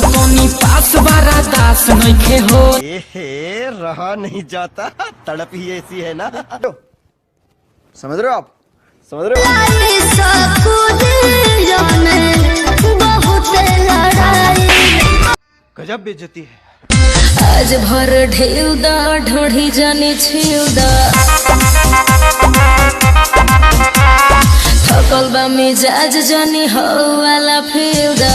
तनी पास बारा दास नइखे हो। रहा नहीं जाता, तड़प ही ऐसी है ना। समझ रहे हो आप? समझ रहे हो? गजब बेइज्जती है। आज भर ढेउ दा ढोढ़ी जाने छेउ दा, थकल बा मिजाज जाने हो वाला फेउ दा।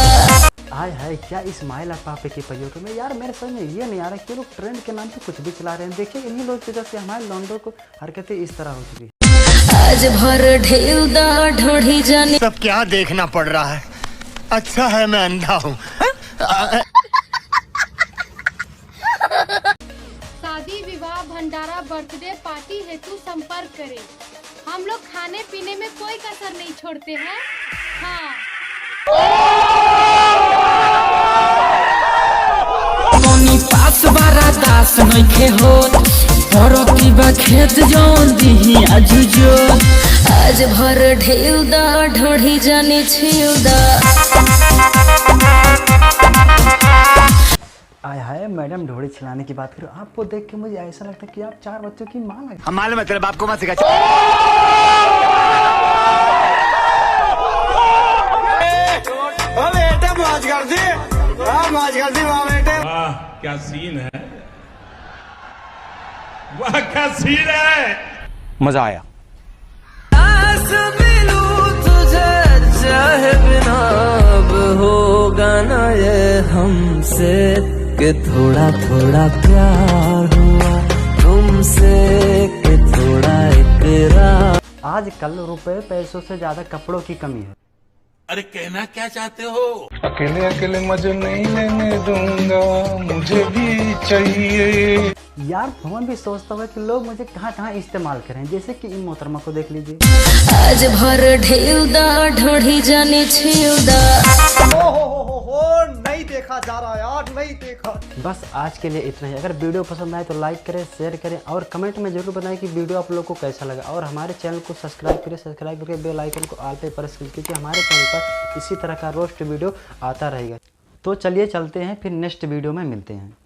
हाय हाय, क्या इस्माइल और पापे के प्रयोग में यार मेरे समझ में ये नहीं आ रहा कि लोग ट्रेंड के नाम पे कुछ भी चला रहे हैं। देखिए इन्हीं लोग की वजह से हमारे लॉन्डो को हरकतें इस तरह हो चुकी। आज भर ढेउ दा ढोढ़ी जाने। सब क्या देखना पड़ रहा है? अच्छा है मैं अंधा हूँ। शादी विवाह भंडारा बर्थडे पार्टी हेतु संपर्क करें। हम लोग खाने पीने में कोई कसर नहीं छोड़ते हैं। हाँ। तनी पास बारा दास नइखे हो, परती बा खेत जौन दिही आजुजो। आज भर ढेउ दा ढोढ़ी जाने छेउ दा। आय हाय, मैडम ढोड़ी चलाने की बात करो, आपको देख के मुझे ऐसा लगता है कि आप 4 बच्चों की मां है। हम मालूम है तेरे बाप को मत सिखा। बेटे मौज कर दी, मौज कर दी बेटे। वाह क्या सीन है, वाह क्या सीन है, मजा आया। चाहे बिना अब होगा ना ये हमसे, कि थोड़ा थोड़ा प्यार हुआ तुमसे, कि थोड़ा इकरार। आजकल रुपए पैसों से ज्यादा कपड़ों की कमी है। अरे कहना क्या चाहते हो? अकेले अकेले मजे नहीं लेने दूंगा, मुझे भी चाहिए। यार मैं भी सोचता हूँ कि लोग मुझे कहाँ कहाँ इस्तेमाल करें, जैसे कि इन मोहतरमा को देख लीजिए। आज भर ढेउ दा ढोढ़ी जाने छेउ दा। नहीं देखा जा रहा यार, नहीं देखा। बस आज के लिए इतना ही। अगर वीडियो पसंद आए तो लाइक करें, शेयर करें और कमेंट में जरूर बताएं कि वीडियो आप लोगों को कैसा लगा। और हमारे चैनल को सब्सक्राइब करें, सब्सक्राइब करके बेल आइकन को ऑल पे प्रेस कीजिए, क्योंकि हमारे चैनल पर इसी तरह का रोस्ट वीडियो आता रहेगा। तो चलिए चलते हैं, फिर नेक्स्ट वीडियो में मिलते हैं।